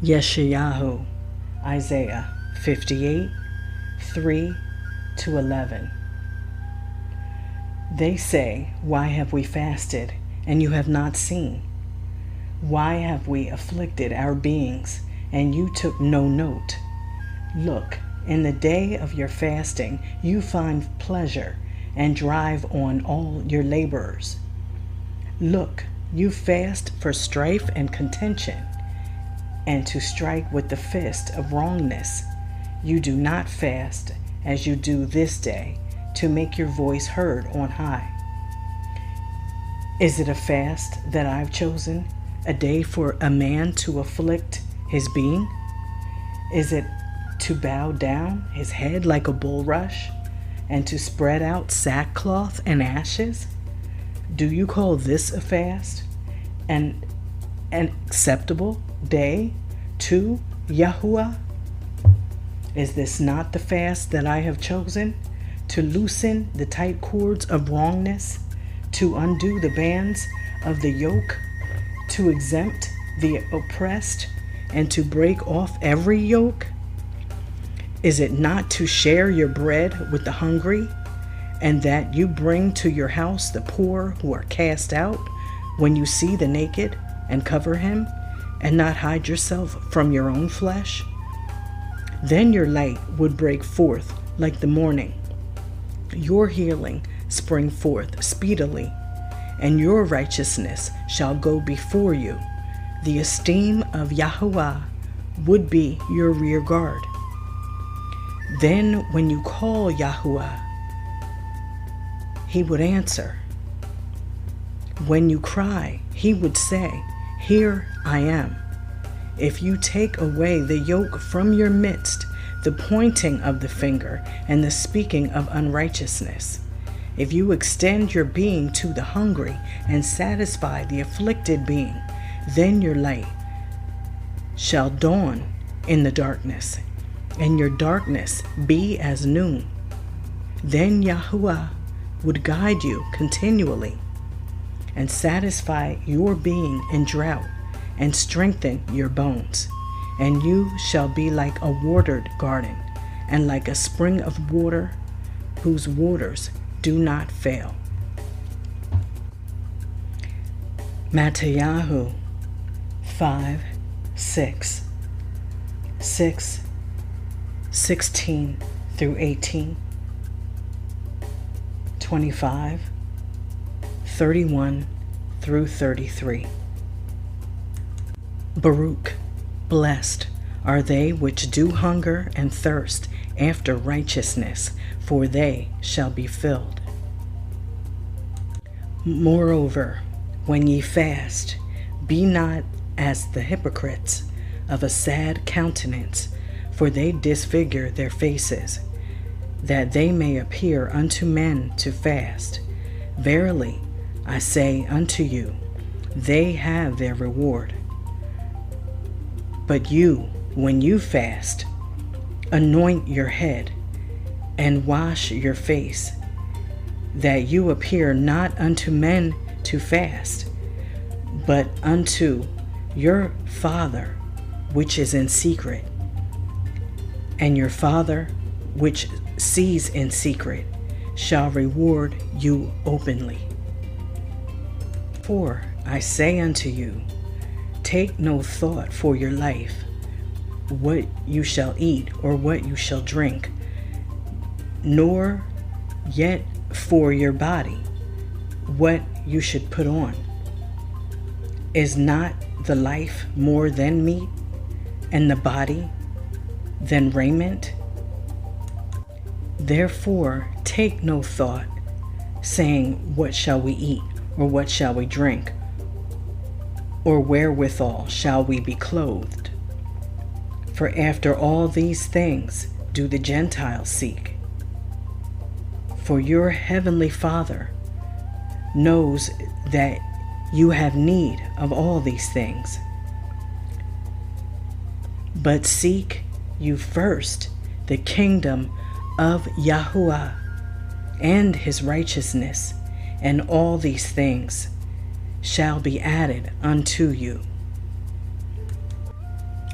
Yeshayahu, Isaiah 58, 3-11. They say, "Why have we fasted, and you have not seen? Why have we afflicted our beings, and you took no note? Look, in the day of your fasting you find pleasure, and drive on all your laborers. Look, you fast for strife and contention, and to strike with the fist of wrongness. You do not fast as you do this day, to make your voice heard on high. Is it a fast that I've chosen, a day for a man to afflict his being? Is it to bow down his head like a bulrush, and to spread out sackcloth and ashes? Do you call this a fast, an acceptable day to Yahuwah? Is this not the fast that I have chosen, to loosen the tight cords of wrongness, to undo the bands of the yoke, to exempt the oppressed, and to break off every yoke? Is it not to share your bread with the hungry, and that you bring to your house the poor who are cast out, when you see the naked and cover him, and not hide yourself from your own flesh? Then your light would break forth like the morning, your healing spring forth speedily, and your righteousness shall go before you. The esteem of Yahuwah would be your rear guard. Then when you call Yahuwah, he would answer. When you cry, he would say, "Here I am." If you take away the yoke from your midst, the pointing of the finger and the speaking of unrighteousness, if you extend your being to the hungry and satisfy the afflicted being, then your light shall dawn in the darkness, and your darkness be as noon. Then Yahuwah would guide you continually, and satisfy your being in drought, and strengthen your bones. And you shall be like a watered garden, and like a spring of water, whose waters do not fail. Matthew 5, 6, 16-18, 25, 31-33. Baruch, blessed are they which do hunger and thirst after righteousness, for they shall be filled. Moreover, when ye fast, be not as the hypocrites, of a sad countenance, for they disfigure their faces, that they may appear unto men to fast. Verily, I say unto you, they have their reward. But you, when you fast, anoint your head, and wash your face, that you appear not unto men to fast, but unto your Father which is in secret. And your Father which sees in secret shall reward you openly. For I say unto you, take no thought for your life, what you shall eat or what you shall drink, nor yet for your body, what you should put on. Is not the life more than meat, and the body than raiment? Therefore take no thought, saying, what shall we eat, or what shall we drink, or wherewithal shall we be clothed? For after all these things do the Gentiles seek. For your heavenly Father knows that you have need of all these things. But seek you first the kingdom of Yahuwah and his righteousness, and all these things shall be added unto you.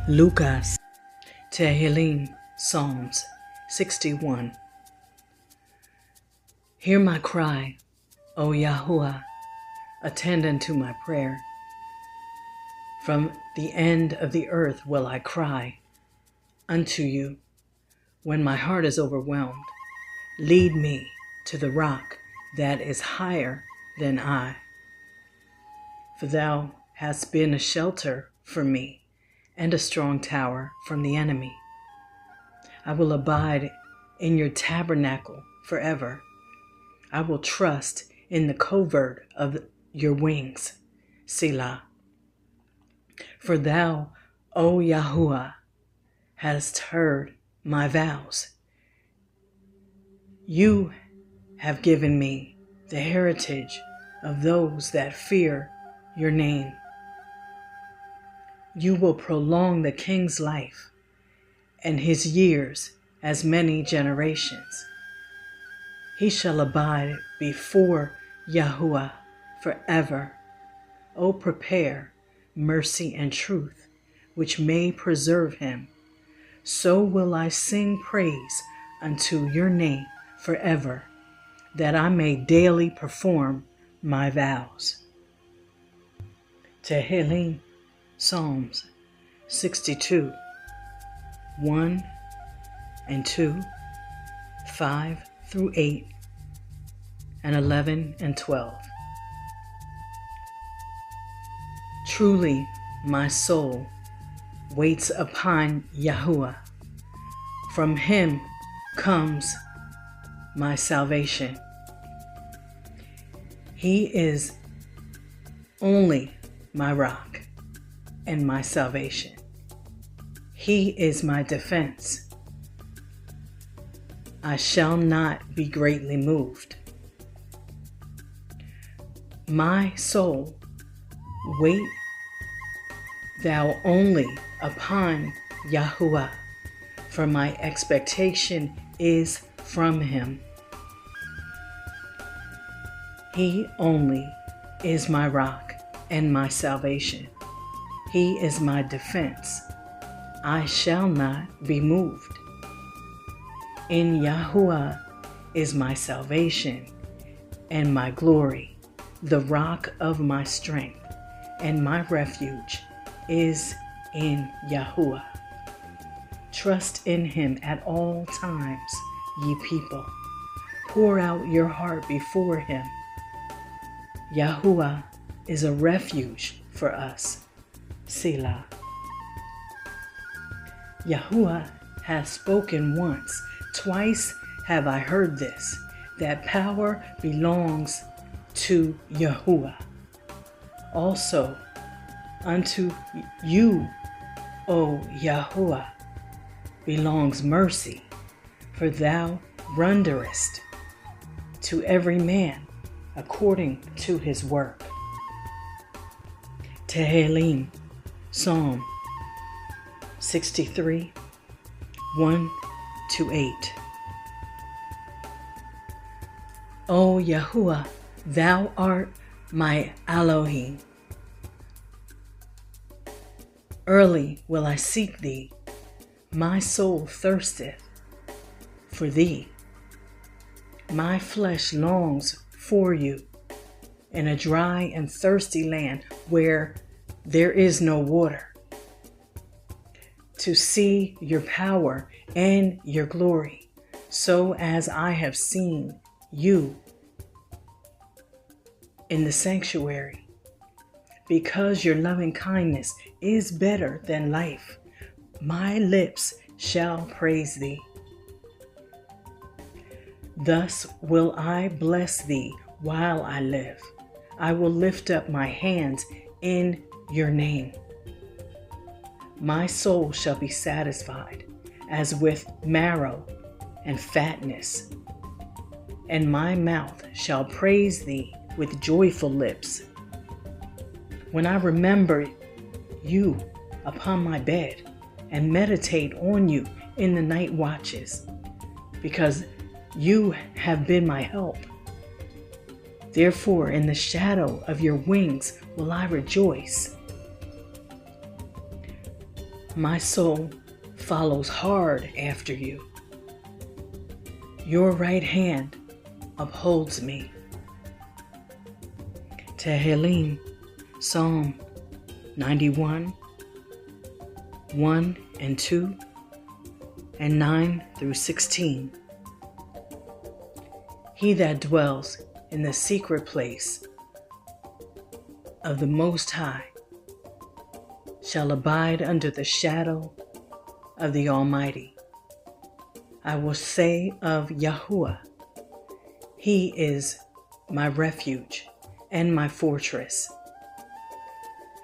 Lucas, Tehillim, Psalms 61. Hear my cry, O Yahuwah, attend unto my prayer. From the end of the earth will I cry unto you when my heart is overwhelmed. Lead me to the rock that is higher than I. For thou hast been a shelter for me and a strong tower from the enemy. I will abide in your tabernacle forever. I will trust in the covert of your wings, Selah. For thou, O Yahuwah, hast heard my vows. You have given me the heritage of those that fear your name. You will prolong the king's life and his years as many generations. He shall abide before Yahuwah forever. O prepare mercy and truth, which may preserve him. So will I sing praise unto your name forever, that I may daily perform my vows. Tehillim, Psalms 62, 1 and 2, 5 through 8, and 11 and 12. Truly my soul waits upon Yahuwah. From him comes my salvation. He is only my rock and my salvation. He is my defense. I shall not be greatly moved. My soul, wait thou only upon Yahuwah, for my expectation is from him. He only is my rock and my salvation. He is my defense. I shall not be moved. In Yahuwah is my salvation and my glory, the rock of my strength, and my refuge is in Yahuwah. Trust in him at all times, ye people. Pour out your heart before him. Yahuwah is a refuge for us. Selah. Yahuwah has spoken once, twice have I heard this, that power belongs to Yahuwah. Also unto you, O Yahuwah, belongs mercy, for thou renderest to every man according to his work. Tehillim, Psalm 63, 1 to 8. O Yahuwah, thou art my Elohim. Early will I seek thee. My soul thirsteth for thee. My flesh longs for you in a dry and thirsty land where there is no water, to see your power and your glory, so as I have seen you in the sanctuary. Because your loving kindness is better than life, my lips shall praise thee. Thus will I bless thee while I live. I will lift up my hands in your name. My soul shall be satisfied as with marrow and fatness, and my mouth shall praise thee with joyful lips. When I remember you upon my bed and meditate on you in the night watches, because you have been my help. Therefore, in the shadow of your wings will I rejoice. My soul follows hard after you. Your right hand upholds me. Tehillim, Psalm 91, 1 and 2, and 9 through 16. He that dwells in the secret place of the Most High shall abide under the shadow of the Almighty. I will say of Yahuwah, He is my refuge and my fortress,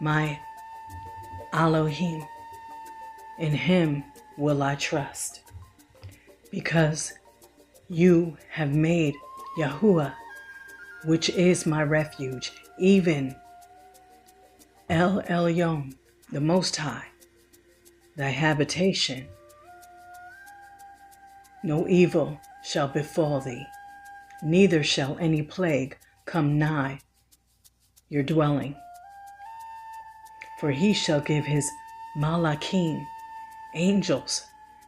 my Elohim. In Him will I trust, because you have made Yahuwah, which is my refuge, even El Elyon, the Most High, thy habitation. No evil shall befall thee, neither shall any plague come nigh your dwelling. For He shall give His Malachim, angels,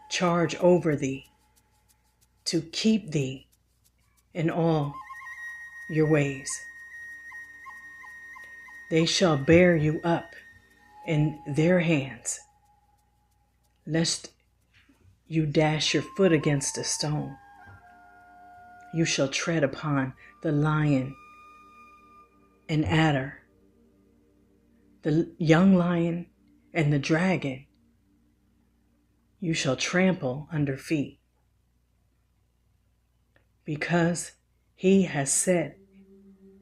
charge over thee, to keep thee in all your ways. They shall bear you up in their hands, lest you dash your foot against a stone. You shall tread upon the lion and adder, the young lion and the dragon you shall trample under feet. Because He has set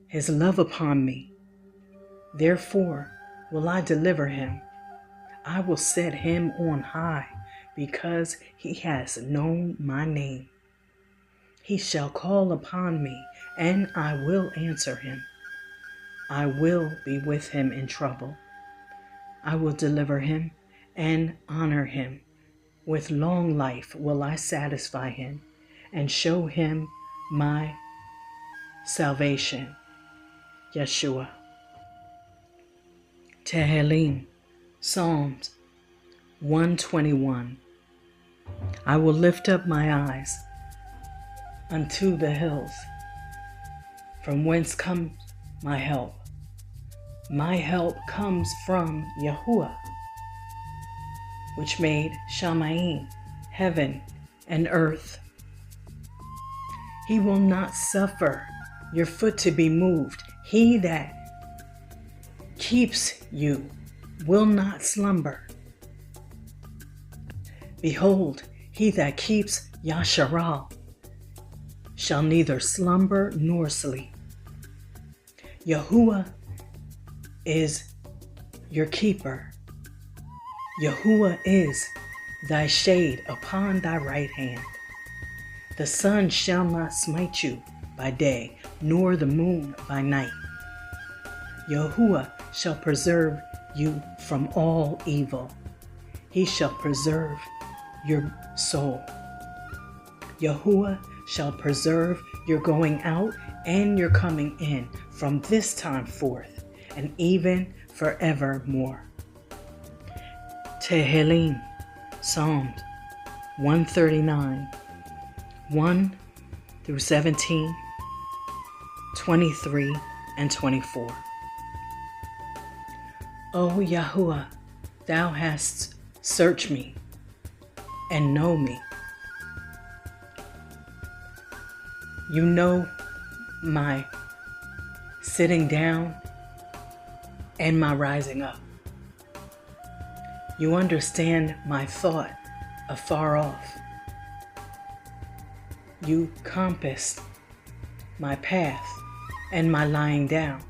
His love upon me, therefore will I deliver him. I will set him on high, because he has known my name. He shall call upon me, and I will answer him. I will be with him in trouble. I will deliver him and honor him. With long life will I satisfy him and show him my salvation. Yeshua. Tehillim, Psalms 121. I will lift up my eyes unto the hills, from whence comes my help. My help comes from Yahuwah, which made Shamayim, heaven and earth. He will not suffer your foot to be moved. He that keeps you will not slumber. Behold, he that keeps Yasharal shall neither slumber nor sleep. Yahuwah is your keeper. Yahuwah is thy shade upon thy right hand. The sun shall not smite you by day, nor the moon by night. Yahuwah shall preserve you from all evil. He shall preserve your soul. Yahuwah shall preserve your going out and your coming in from this time forth and even forevermore. Tehillim, Psalms 139, 1 through 17, 23, and 24. O Yahuwah, thou hast searched me and know me. You know my sitting down and my rising up. You understand my thought afar off. You compassed my path and my lying down,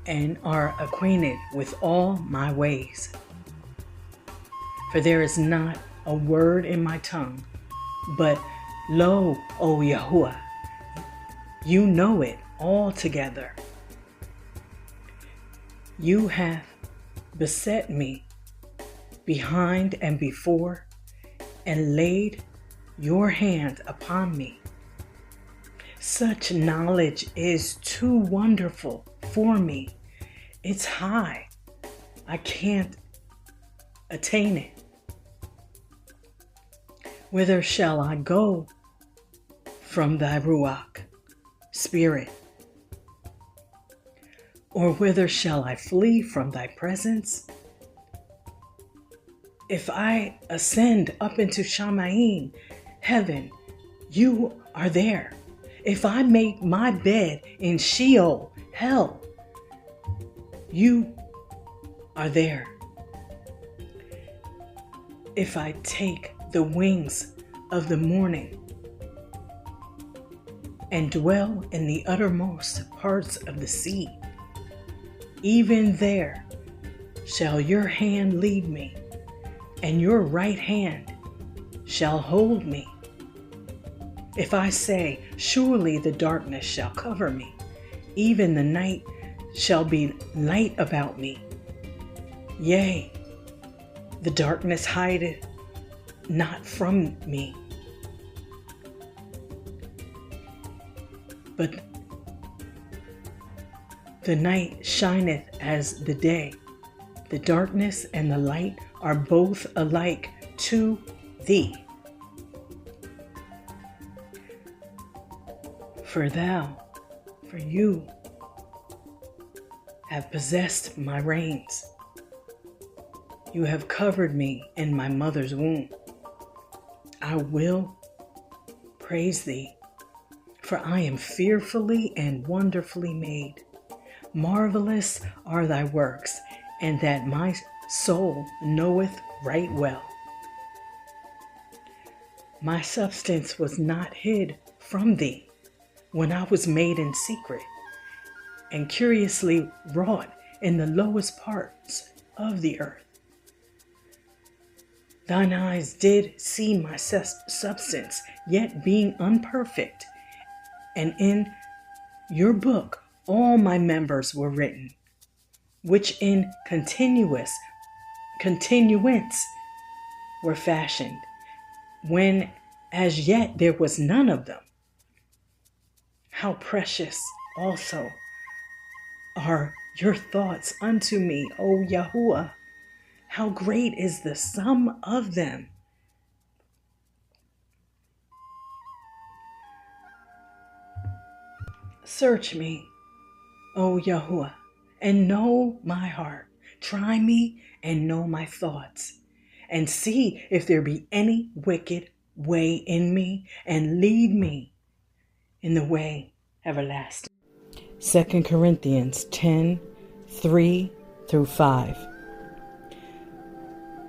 and are acquainted with all my ways. For there is not a word in my tongue, but lo, O Yahuwah, you know it altogether. You have beset me behind and before, and laid your hand upon me. Such knowledge is too wonderful for me. It's high I can't attain it. Whither shall I go from thy Ruach, Spirit? Or whither shall I flee from thy presence? If I ascend up into Shamayim, heaven, you are there. If I make my bed in Sheol, hell, you are there. If I take the wings of the morning and dwell in the uttermost parts of the sea, even there shall your hand lead me, and your right hand shall hold me. If I say, surely the darkness shall cover me, even the night shall be light about me. Yea, the darkness hideth not from me, but the night shineth as the day. The darkness and the light are both alike to thee. For you have possessed my reins. You have covered me in my mother's womb. I will praise thee, for I am fearfully and wonderfully made. Marvelous are thy works, and that my soul knoweth right well. My substance was not hid from thee when I was made in secret, and curiously wrought in the lowest parts of the earth. Thine eyes did see my substance, yet being unperfect, and in your book all my members were written, which in continuance were fashioned, when as yet there was none of them. How precious also are your thoughts unto me, O Yahuwah! How great is the sum of them! Search me, O Yahuwah, and know my heart. Try me and know my thoughts, and see if there be any wicked way in me, and lead me in the way everlasting. 2 Corinthians 10:3-5.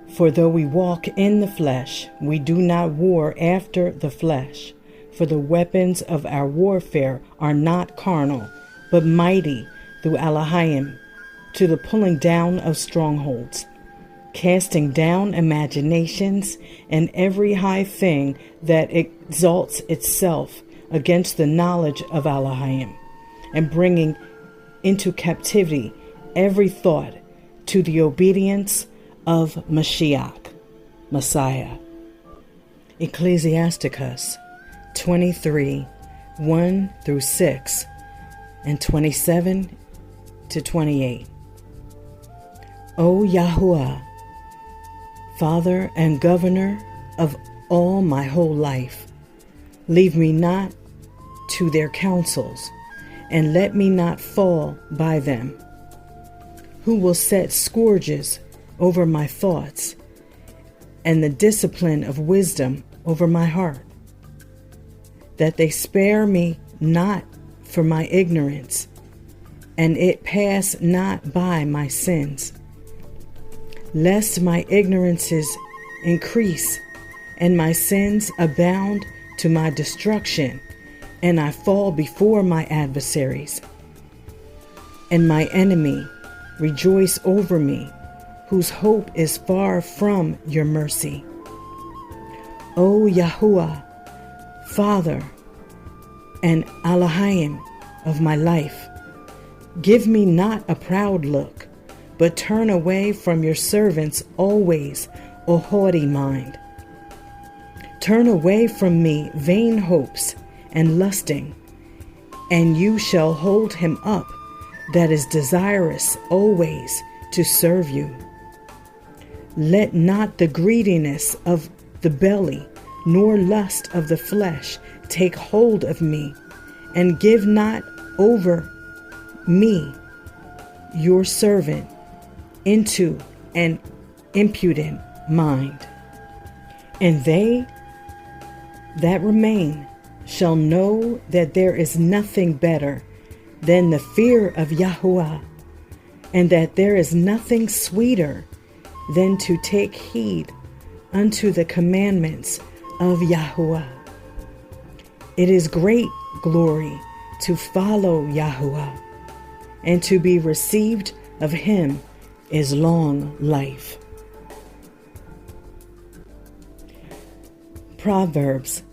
For though we walk in the flesh, we do not war after the flesh. For the weapons of our warfare are not carnal, but mighty through Elohim, to the pulling down of strongholds, casting down imaginations and every high thing that exalts itself against the knowledge of Elohim, and bringing into captivity every thought to the obedience of Mashiach, Messiah. Ecclesiasticus 23:1-6 and 27-28. O Yahuwah, Father and Governor of all my whole life, leave me not to their counsels, and let me not fall by them, who will set scourges over my thoughts, and the discipline of wisdom over my heart, that they spare me not for my ignorance, and it pass not by my sins, lest my ignorances increase, and my sins abound to my destruction, and I fall before my adversaries, and my enemy rejoice over me, whose hope is far from your mercy. O Yahuwah, Father and Elohim of my life, give me not a proud look, but turn away from your servants always a haughty mind. Turn away from me vain hopes and lusting, and you shall hold him up that is desirous always to serve you. Let not the greediness of the belly, nor lust of the flesh take hold of me, and give not over me, your servant, into an impudent mind. And they that remain shall know that there is nothing better than the fear of Yahuwah, and that there is nothing sweeter than to take heed unto the commandments of Yahuwah. It is great glory to follow Yahuwah, and to be received of him is long life. Proverbs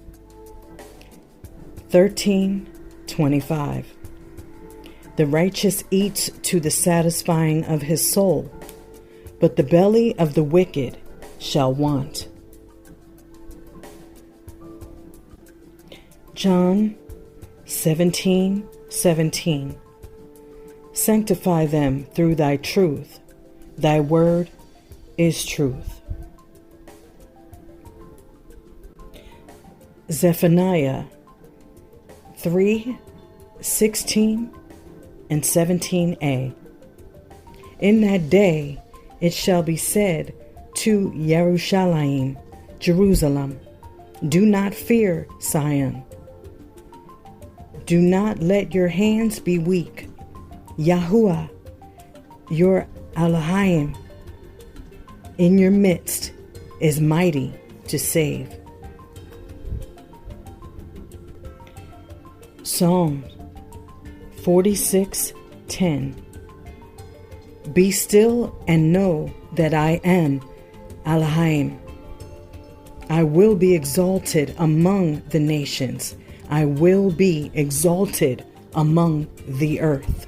13:25. The righteous eats to the satisfying of his soul, but the belly of the wicked shall want. John 17:17. Sanctify them through thy truth. Thy word is truth. Zephaniah 3:16 and 17a. In that day it shall be said to Jerusalem, Jerusalem, do not fear, Zion. Do not let your hands be weak. Yahuwah, your Elohim, in your midst is mighty to save. Psalm 46:10. Be still and know that I am Elohim. I will be exalted among the nations. I will be exalted among the earth.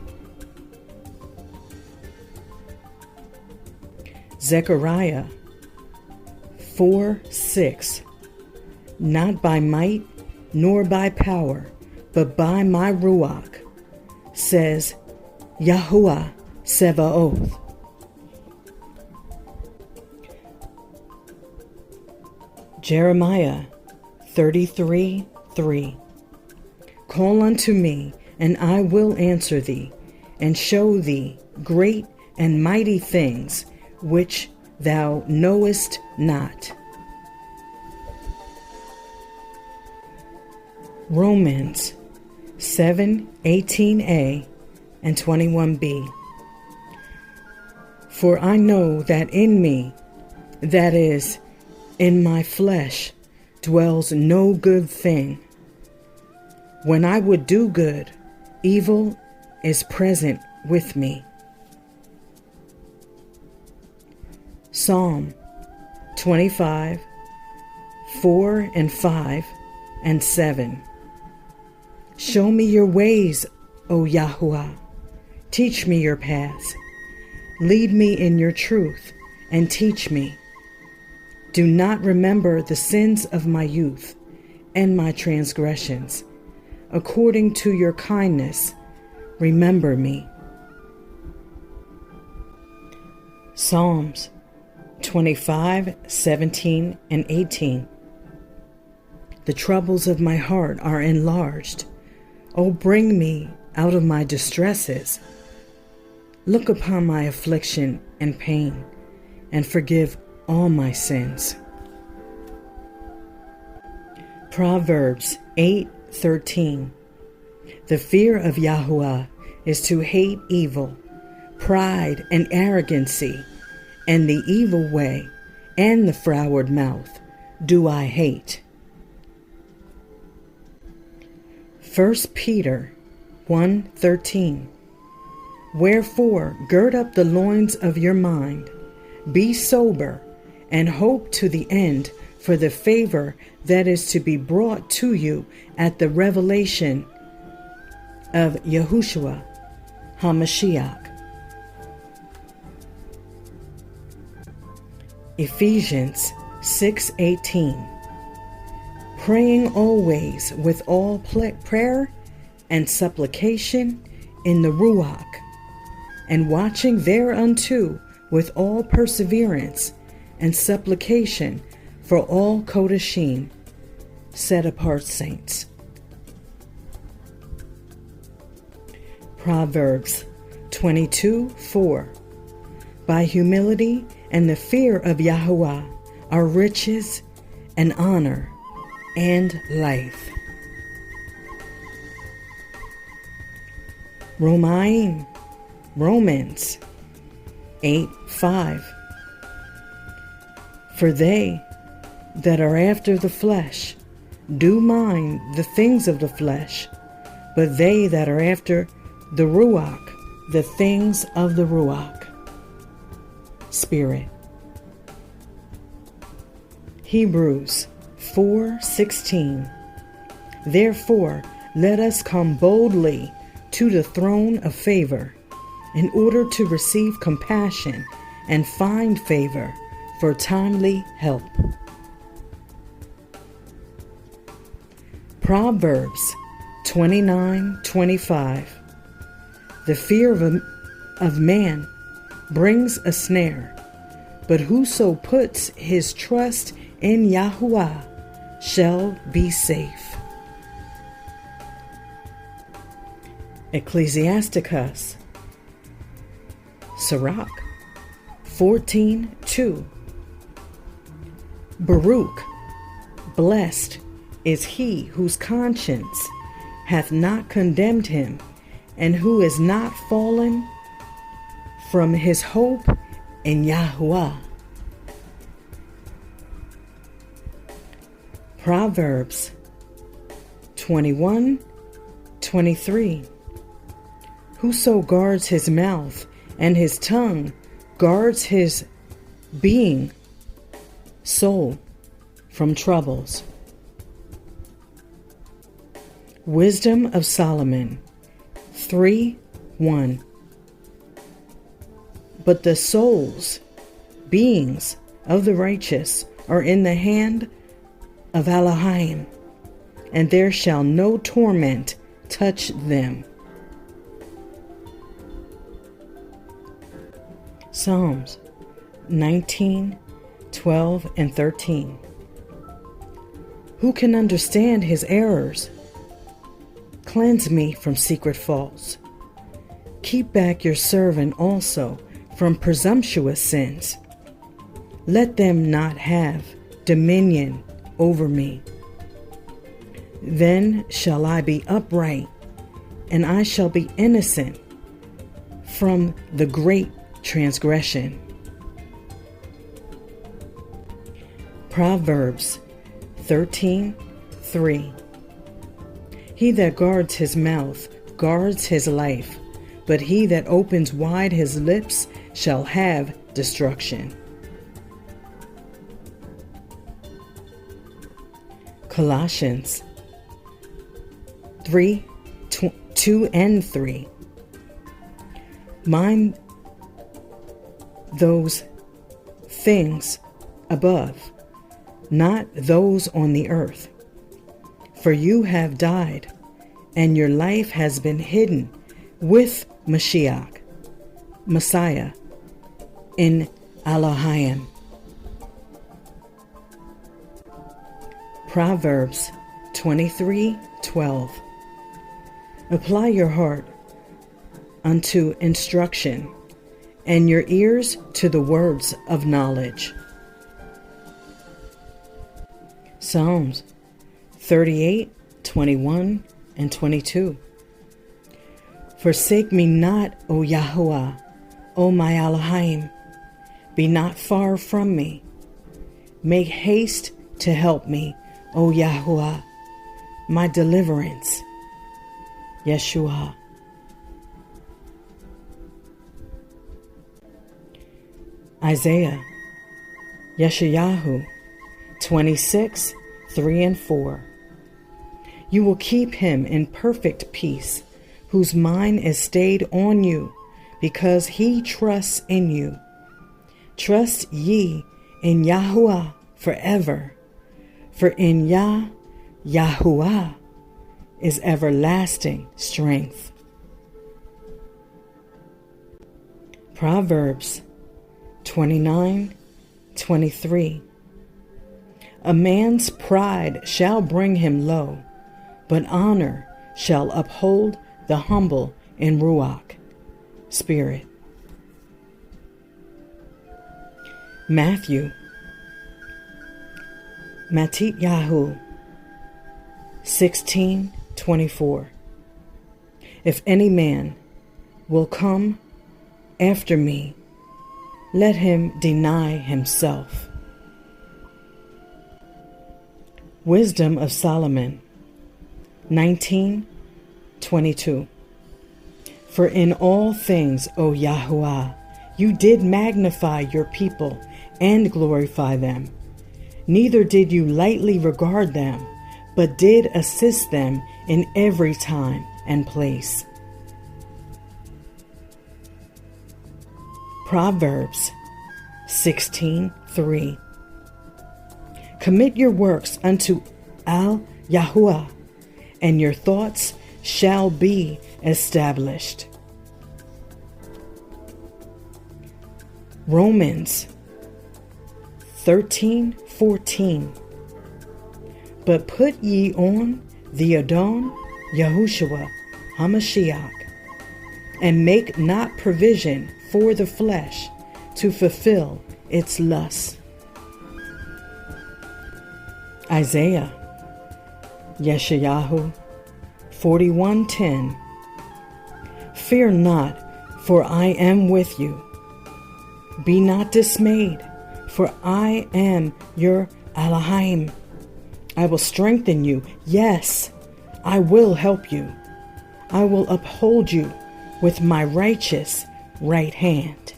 Zechariah 4:6. Not by might nor by power, but by my Ruach, says Yahuwah Sebaoth. Jeremiah 33:3. Call unto me, and I will answer thee, and show thee great and mighty things which thou knowest not. Romans 7:18a and 21b. For I know that in me, that is, in my flesh, dwells no good thing. When I would do good, evil is present with me. Psalm 25:4 and 5 and 7. Show me your ways, O Yahuwah. Teach me your paths. Lead me in your truth and teach me. Do not remember the sins of my youth and my transgressions. According to your kindness, remember me. Psalms 25:17 and 18. The troubles of my heart are enlarged. O bring me out of my distresses. Look upon my affliction and pain, and forgive all my sins. Proverbs 8:13. The fear of Yahuwah is to hate evil, pride and arrogancy, and the evil way, and the froward mouth do I hate. 1 Peter 1:13. Wherefore gird up the loins of your mind, be sober, and hope to the end for the favor that is to be brought to you at the revelation of Yahushua HaMashiach. Ephesians 6:18. Praying always with all prayer and supplication in the Ruach, and watching thereunto with all perseverance and supplication for all Kodashim, set apart saints. Proverbs 22:4. By humility and the fear of Yahweh are riches and honor and life. Romans 8:5. For they that are after the flesh do mind the things of the flesh, but they that are after the Ruach, the things of the Ruach, Spirit. Hebrews 4:16. Therefore, let us come boldly to the throne of favor, in order to receive compassion and find favor for timely help. Proverbs 29:25. The fear of man brings a snare, but whoso puts his trust in Yahuwah shall be safe. Ecclesiasticus, Sirach 14:2. Baruch, blessed is he whose conscience hath not condemned him, and who is not fallen from his hope in Yahuwah. Proverbs 21:23. Whoso guards his mouth and his tongue guards his being, soul, from troubles. Wisdom of Solomon 3:1. But the souls, beings of the righteous, are in the hand of Elohim, and there shall no torment touch them. Psalms 19:12 and 13. Who can understand his errors? Cleanse me from secret faults. Keep back your servant also from presumptuous sins. Let them not have dominion over me. Then shall I be upright, and I shall be innocent from the great transgression. Proverbs 13:3. He that guards his mouth guards his life, but he that opens wide his lips shall have destruction. Colossians 3:2 and 3. Mind those things above, not those on the earth. For you have died, and your life has been hidden with Messiah, in Elohim. Proverbs 23:12. Apply your heart unto instruction, and your ears to the words of knowledge. Psalms 38:21 and 22. Forsake me not, O Yahuwah, O my Elohim, be not far from me. Make haste to help me, O Yahuwah, my deliverance. Yeshua. Isaiah, Yeshayahu 26:3 and 4. You will keep him in perfect peace, whose mind is stayed on you, because he trusts in you. Trust ye in Yahuwah forever, for in Yahuwah is everlasting strength. Proverbs 29:23. A man's pride shall bring him low, but honor shall uphold the humble in Ruach, spirit. Matthew APTTMHY 16:24. If any man will come after me, let him deny himself. Wisdom of Solomon 19:22. For in all things, O Yahuwah, you did magnify your people and glorify them. Neither did you lightly regard them, but did assist them in every time and place. Proverbs 16:3. Commit your works unto Yahuwah, and your thoughts shall be established. Romans 13:14. But put ye on the Adon Yahushua HaMashiach, and make not provision for the flesh to fulfill its lusts. Isaiah Yeshayahu 41:10. Fear not, for I am with you. Be not dismayed, for I am your Elohim. I will strengthen you. Yes, I will help you. I will uphold you with my righteous right hand.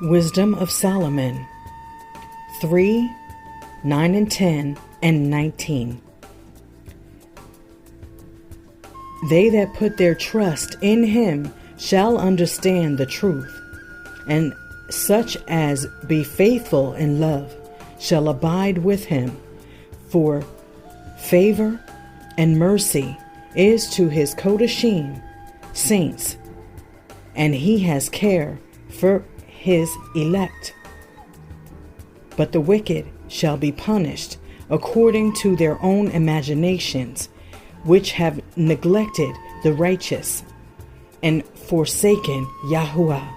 Wisdom of Solomon 3:9 and 10 and 19. They that put their trust in him shall understand the truth, and such as be faithful in love shall abide with him. For favor and mercy is to his Kodashim saints, and he has care for his elect. But the wicked shall be punished according to their own imaginations, which have neglected the righteous and forsaken Yahuwah.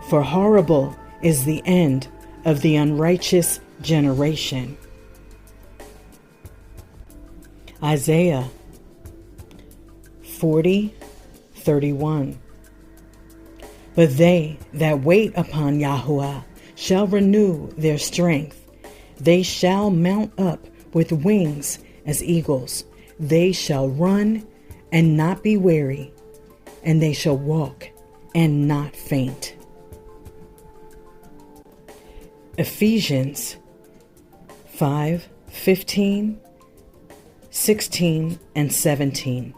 For horrible is the end of the unrighteous generation. Isaiah 40:31. But they that wait upon Yahuwah shall renew their strength. They shall mount up with wings as eagles. They shall run and not be weary, and they shall walk and not faint. Ephesians 5:15, 16, and 17.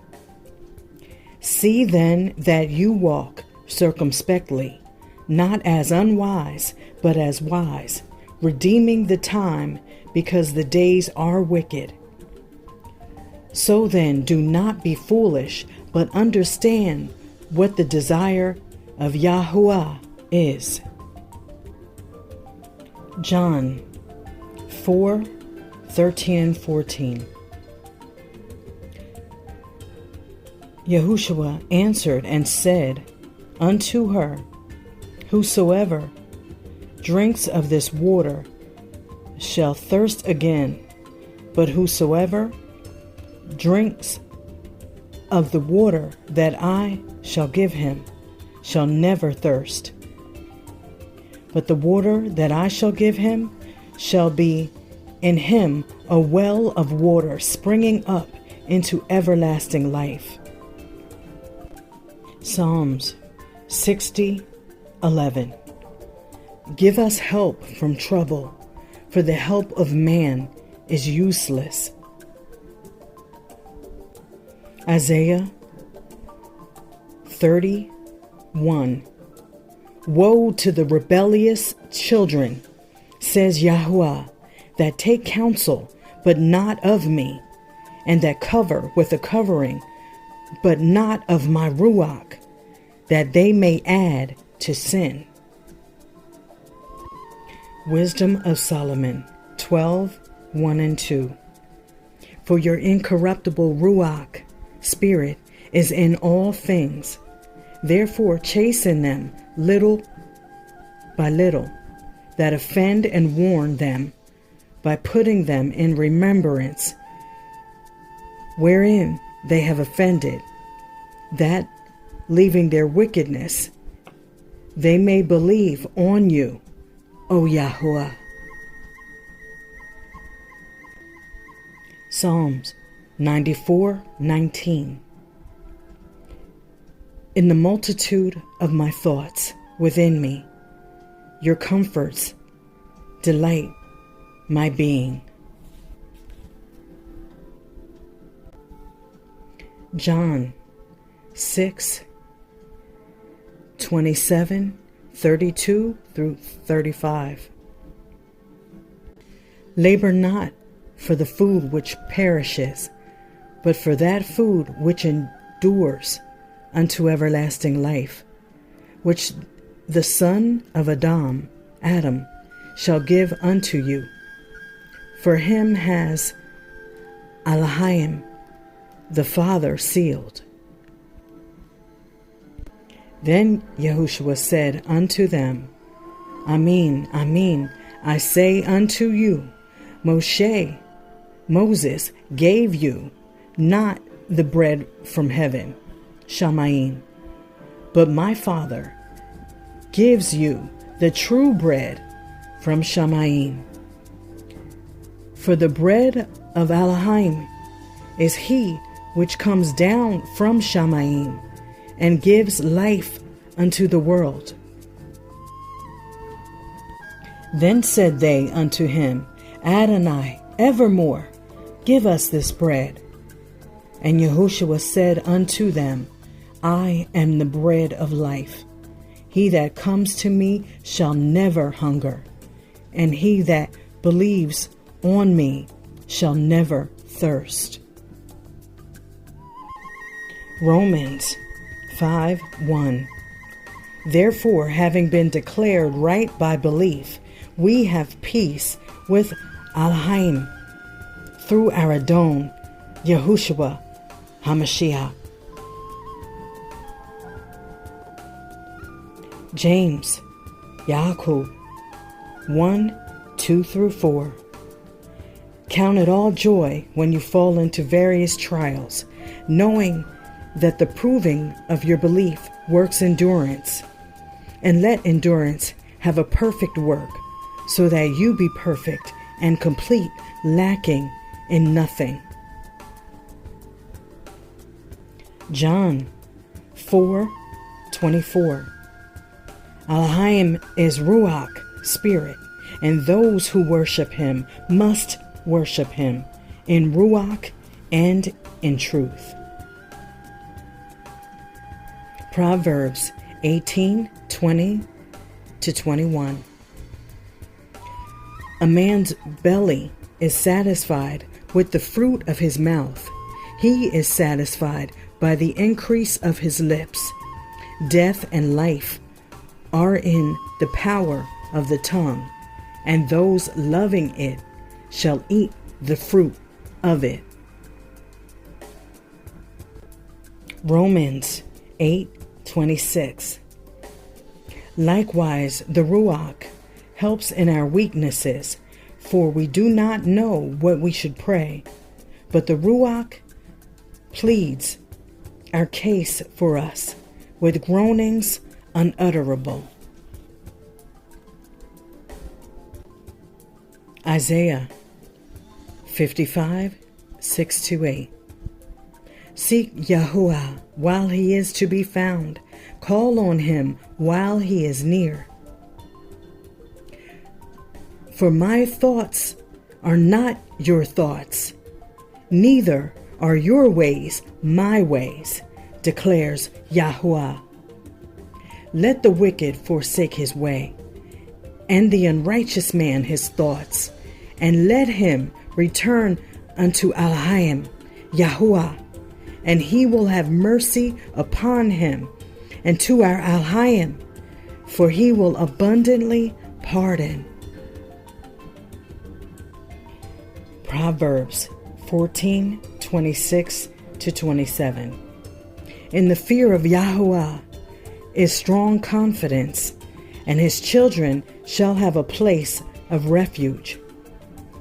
See then that you walk circumspectly, not as unwise, but as wise, redeeming the time, because the days are wicked. So then do not be foolish, but understand what the desire of Yahuwah is. John 4:13 and 14. Yahushua answered and said unto her, Whosoever drinks of this water shall thirst again, but whosoever drinks of the water that I shall give him shall never thirst. But the water that I shall give him shall be in him a well of water springing up into everlasting life. Psalms 60:11. Give us help from trouble, for the help of man is useless. Isaiah 30:1. Woe to the rebellious children, says Yahuwah, that take counsel, but not of me, and that cover with a covering, but not of my Ruach, that they may add to sin. Wisdom of Solomon 12:1-2. For your incorruptible Ruach, spirit, is in all things. Therefore chasten them little by little, that offend, and warn them by putting them in remembrance wherein they have offended, that, leaving their wickedness, they may believe on you, O Yahuwah. Psalms 94:19. In the multitude of my thoughts within me, your comforts delight my being. John 6:27-32-35. Labor not for the food which perishes, but for that food which endures unto everlasting life, which the Son of Adam, shall give unto you. For him has Elohim, the Father, sealed. Then Yahushua said unto them, Amen, amen, I say unto you, Moses gave you not the bread from heaven, Shamayim, but my Father gives you the true bread from Shamayim. For the bread of Elohim is he which comes down from Shamayim, and gives life unto the world. Then said they unto him, Adonai, evermore give us this bread. And Yahushua said unto them, I am the bread of life. He that comes to me shall never hunger, and he that believes on me shall never thirst. Romans 5:1. Therefore, having been declared right by belief, we have peace with Elohim through our Adon, Yahushua HaMashiach. James, Yaakov 1:2-4. Count it all joy when you fall into various trials, knowing that the proving of your belief works endurance. And let endurance have a perfect work, so that you be perfect and complete, lacking in nothing. John 4:24. Elohim is Ruach, spirit, and those who worship him must worship him in Ruach and in truth. Proverbs 18:20-21. A man's belly is satisfied with the fruit of his mouth. He is satisfied by the increase of his lips. Death and life are in the power of the tongue, and those loving it shall eat the fruit of it. Romans 8:26. Likewise, the Ruach helps in our weaknesses, for we do not know what we should pray, but the Ruach pleads our case for us with groanings unutterable. Isaiah 55:6-8. Seek Yahuwah while he is to be found. Call on him while he is near. For my thoughts are not your thoughts, neither are your ways my ways, declares Yahuwah. Let the wicked forsake his way, and the unrighteous man his thoughts, and let him return unto Elohim, Yahuwah, and he will have mercy upon him, and to our Alhayim, for he will abundantly pardon. Proverbs 14:26-27. In the fear of Yahuwah is strong confidence, and his children shall have a place of refuge.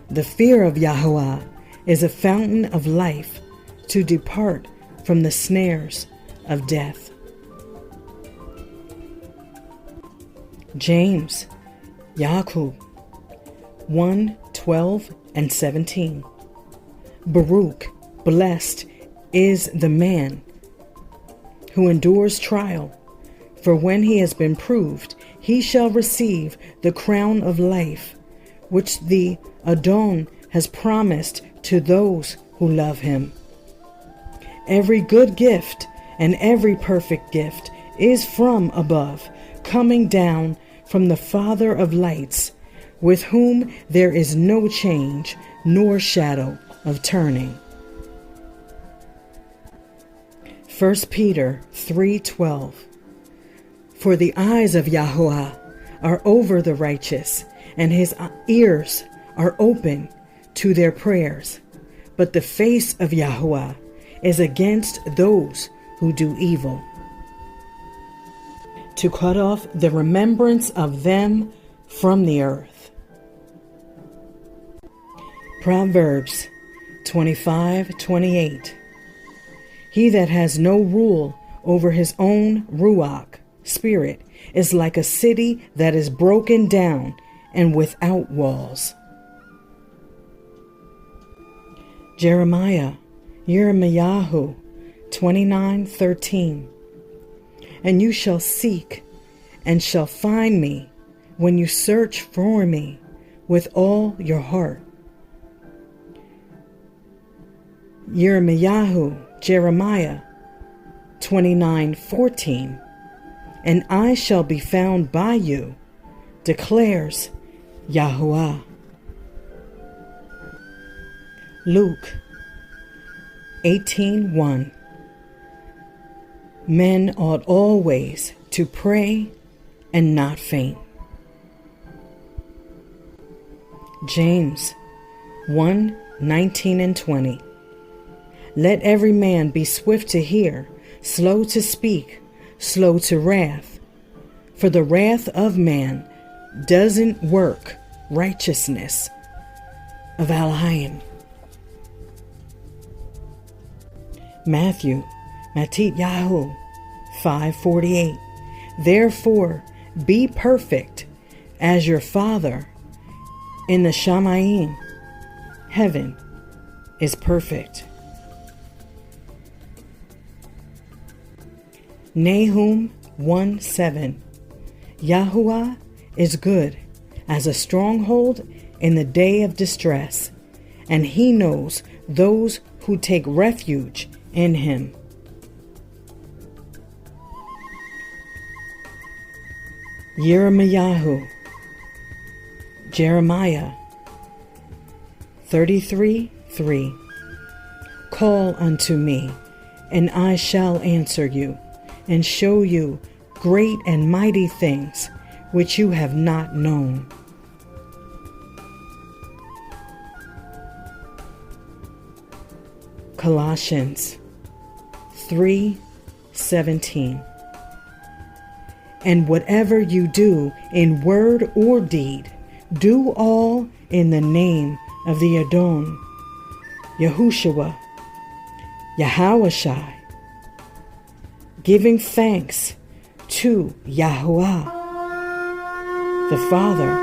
The fear of Yahuwah is a fountain of life to depart from the snares of death. James, Yaakov 1:12-17. Baruch, blessed is the man who endures trial, for when he has been proved, he shall receive the crown of life, which the Adon has promised to those who love him. Every good gift and every perfect gift is from above, coming down from the Father of lights, with whom there is no change nor shadow of turning. 1 Peter 3:12. For the eyes of Yahuwah are over the righteous, and his ears are open to their prayers. But the face of Yahuwah is against those who do evil, to cut off the remembrance of them from the earth. Proverbs 25:28. He that has no rule over his own ruach, spirit, is like a city that is broken down and without walls. Jeremiah, Yirmiyahu 29:13. And you shall seek and shall find me when you search for me with all your heart. Jeremiah 29:14. And I shall be found by you, declares Yahuwah. Luke 18:1. Men ought always to pray and not faint. James 1:19-20. Let every man be swift to hear, slow to speak, slow to wrath. For the wrath of man doesn't work righteousness of Alhayim. Matthew 5:48. Therefore be perfect as your Father in the Shamayim, heaven, is perfect. Nahum 1:7. Yahuwah is good as a stronghold in the day of distress, and he knows those who take refuge in him. Jeremiah 33:3. Call unto me, and I shall answer you, and show you great and mighty things which you have not known. Colossians 3:17. And whatever you do in word or deed, do all in the name of the Adon, Yahushua, Yahushua, giving thanks to Yahuwah, the Father,